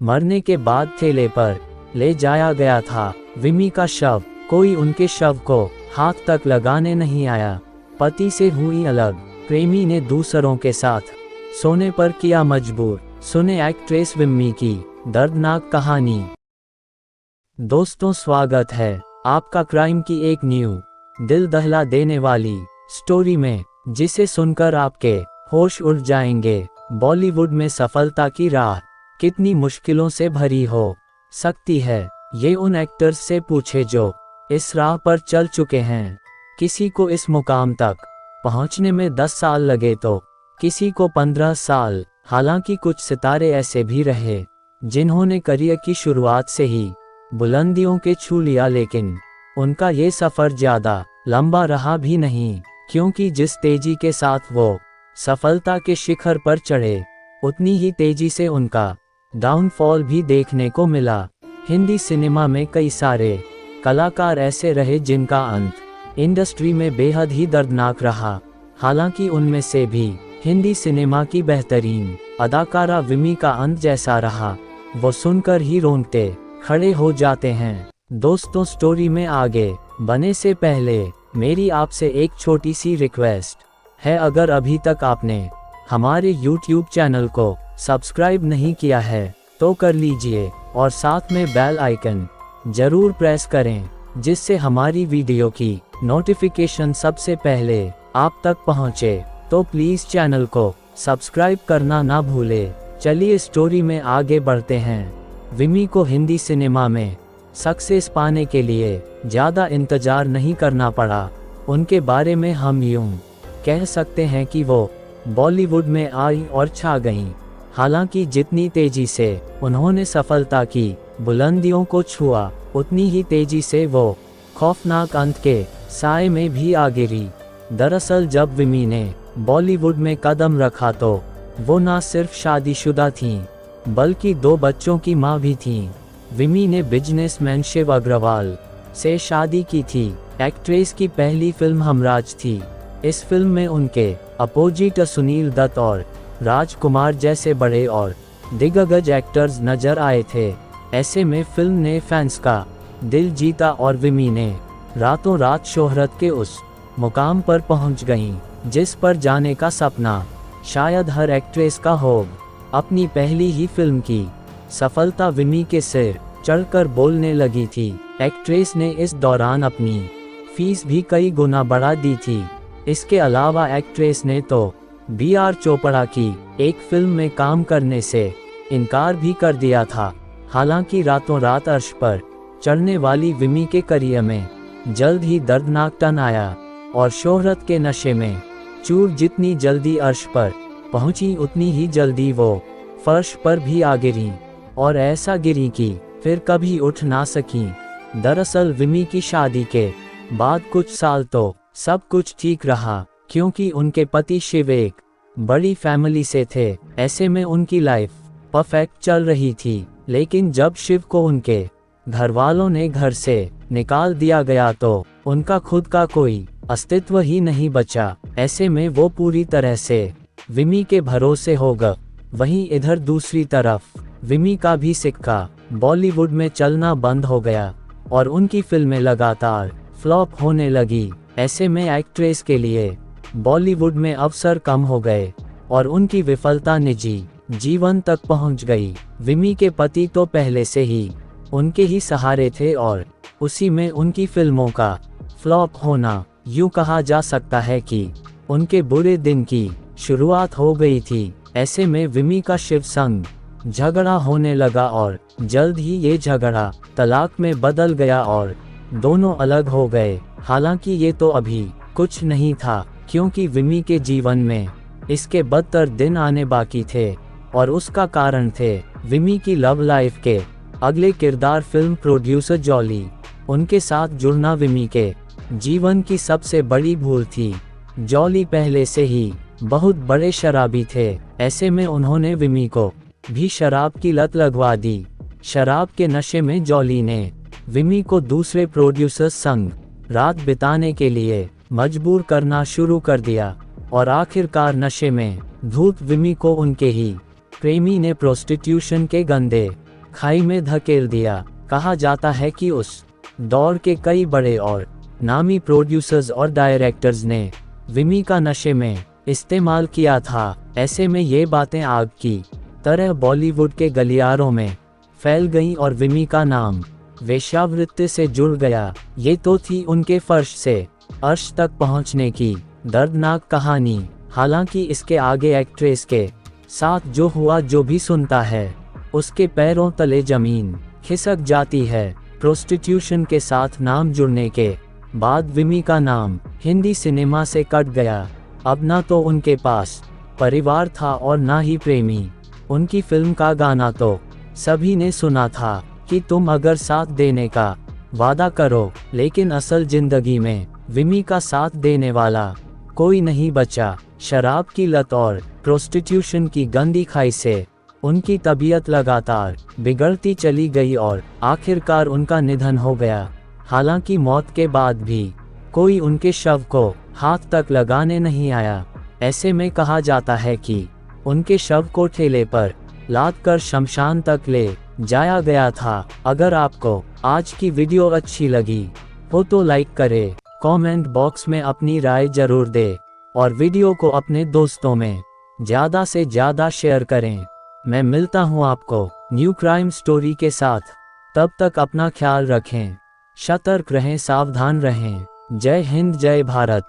मरने के बाद ठेले पर ले जाया गया था विमी का शव। कोई उनके शव को हाथ तक लगाने नहीं आया। पति से हुई अलग, प्रेमी ने दूसरों के साथ सोने पर किया मजबूर। सुने एक्ट्रेस विमी की दर्दनाक कहानी। दोस्तों, स्वागत है आपका क्राइम की एक न्यू दिल दहला देने वाली स्टोरी में, जिसे सुनकर आपके होश उड़ जाएंगे। बॉलीवुड में सफलता की राह कितनी मुश्किलों से भरी हो सकती है, ये उन एक्टर्स से पूछे जो इस राह पर चल चुके हैं। किसी को इस मुकाम तक पहुंचने में 10 साल लगे तो किसी को 15 साल। हालांकि कुछ सितारे ऐसे भी रहे जिन्होंने करियर की शुरुआत से ही बुलंदियों के छू लिया, लेकिन उनका ये सफ़र ज़्यादा लंबा रहा भी नहीं, क्योंकि जिस तेजी के साथ वो सफलता के शिखर पर चढ़े, उतनी ही तेजी से उनका डाउनफॉल भी देखने को मिला। हिंदी सिनेमा में कई सारे कलाकार ऐसे रहे जिनका अंत इंडस्ट्री में बेहद ही दर्दनाक रहा। हालांकि उनमें से भी हिंदी सिनेमा की बेहतरीन अदाकारा विमी का अंत जैसा रहा, वो सुनकर ही रोंगटे खड़े हो जाते हैं। दोस्तों, स्टोरी में आगे बढ़ने से पहले मेरी आपसे एक छोटी सी रिक्वेस्ट है। अगर अभी तक आपने हमारे YouTube चैनल को सब्सक्राइब नहीं किया है तो कर लीजिए और साथ में बेल आइकन जरूर प्रेस करें, जिससे हमारी वीडियो की नोटिफिकेशन सबसे पहले आप तक पहुंचे। तो प्लीज़ चैनल को सब्सक्राइब करना ना भूले। चलिए स्टोरी में आगे बढ़ते हैं। विमी को हिंदी सिनेमा में सक्सेस पाने के लिए ज़्यादा इंतज़ार नहीं करना पड़ा। उनके बारे में हम यूँ कह सकते हैं कि वो बॉलीवुड में आई और छा गईं। हालांकि जितनी तेजी से उन्होंने सफलता की बुलंदियों को छुआ, उतनी ही तेजी से वो खौफनाक अंत के साए में भी आ गिरी। दरअसल जब विमी ने बॉलीवुड में कदम रखा तो वो न सिर्फ शादीशुदा थीं, बल्कि 2 बच्चों की मां भी थीं। विमी ने बिजनेसमैन शिव अग्रवाल से शादी की थी। एक्ट्रेस की पहली फिल्म हमराज थी। इस फिल्म में उनके अपोजिट सुनील दत्त और राजकुमार जैसे बड़े और दिग्गज एक्टर्स नजर आए थे। ऐसे में फिल्म ने फैंस का दिल जीता और विमी ने रातों रात शोहरत के उस मुकाम पर पहुंच गईं, जिस पर जाने का सपना शायद हर एक्ट्रेस का हो। अपनी पहली ही फिल्म की सफलता विमी के सिर चढ़कर बोलने लगी थी। एक्ट्रेस ने इस दौरान अपनी फीस भी कई गुना बढ़ा दी थी। इसके अलावा एक्ट्रेस ने तो BR चोपड़ा की एक फिल्म में काम करने से इनकार भी कर दिया था। हालांकि रातों रात अर्श पर चढ़ने वाली विमी के करियर में जल्द ही दर्दनाक टर्न आया और शोहरत के नशे में चूर जितनी जल्दी अर्श पर पहुंची, उतनी ही जल्दी वो फर्श पर भी आ गिरी, और ऐसा गिरी कि फिर कभी उठ ना सकी। दरअसल विमी की शादी के बाद कुछ साल तो सब कुछ ठीक रहा, क्योंकि उनके पति शिव एक बड़ी फैमिली से थे। ऐसे में उनकी लाइफ परफेक्ट चल रही थी। लेकिन जब शिव को उनके घर वालों ने घर से निकाल दिया गया तो उनका खुद का कोई अस्तित्व ही नहीं बचा। ऐसे में वो पूरी तरह से विमी के भरोसे हो गए। वहीं इधर दूसरी तरफ विमी का भी सिक्का बॉलीवुड में चलना बंद हो गया और उनकी फिल्में लगातार फ्लॉप होने लगी। ऐसे में एक्ट्रेस के लिए बॉलीवुड में अवसर कम हो गए और उनकी विफलता निजी जीवन तक पहुंच गई। विमी के पति तो पहले से ही उनके ही सहारे थे और उसी में उनकी फिल्मों का फ्लॉप होना, यूं कहा जा सकता है कि उनके बुरे दिन की शुरुआत हो गई थी। ऐसे में विमी का शिव संग झगड़ा होने लगा और जल्द ही ये झगड़ा तलाक में बदल गया और दोनों अलग हो गए। हालांकि ये तो अभी कुछ नहीं था, क्योंकि विमी के जीवन में इसके बदतर दिन आने बाकी थे, और उसका कारण थे विमी की लव लाइफ के अगले किरदार फिल्म प्रोड्यूसर जॉली। उनके साथ जुड़ना विमी के जीवन की सबसे बड़ी भूल थी। जॉली पहले से ही बहुत बड़े शराबी थे। ऐसे में उन्होंने विमी को भी शराब की लत लगवा दी। शराब के नशे में जॉली ने विमी को दूसरे प्रोड्यूसर संग रात बिताने के लिए मजबूर करना शुरू कर दिया और आखिरकार नशे में धूत विमी को उनके ही प्रेमी ने प्रोस्टिट्यूशन के गंदे खाई में धकेल दिया। कहा जाता है कि उस दौर के कई बड़े और नामी प्रोड्यूसर्स और डायरेक्टर्स ने विमी का नशे में इस्तेमाल किया था। ऐसे में ये बातें आग की तरह बॉलीवुड के गलियारों में फैल गईं और विमी का नाम वेश्यावृत्ति से जुड़ गया। ये तो थी उनके फर्श से अर्श तक पहुंचने की दर्दनाक कहानी। हालांकि इसके आगे एक्ट्रेस के साथ जो हुआ, जो भी सुनता है उसके पैरों तले जमीन खिसक जाती है। प्रोस्टिट्यूशन के साथ नाम जुड़ने के बाद विमी का नाम हिंदी सिनेमा से कट गया। अब ना तो उनके पास परिवार था और ना ही प्रेमी। उनकी फिल्म का गाना तो सभी ने सुना था कि तुम अगर साथ देने का वादा करो, लेकिन असल जिंदगी में विमी का साथ देने वाला कोई नहीं बचा। शराब की लत और प्रोस्टिट्यूशन की गंदी खाई से उनकी तबीयत लगातार बिगड़ती चली गई और आखिरकार उनका निधन हो गया। हालांकि मौत के बाद भी कोई उनके शव को हाथ तक लगाने नहीं आया। ऐसे में कहा जाता है कि उनके शव को ठेले पर लाद कर शमशान तक ले जाया गया था। अगर आपको आज की वीडियो अच्छी लगी हो तो लाइक करें, कमेंट बॉक्स में अपनी राय जरूर दें और वीडियो को अपने दोस्तों में ज़्यादा से ज़्यादा शेयर करें। मैं मिलता हूँ आपको न्यू क्राइम स्टोरी के साथ। तब तक अपना ख्याल रखें, सतर्क रहें, सावधान रहें। जय हिंद, जय भारत।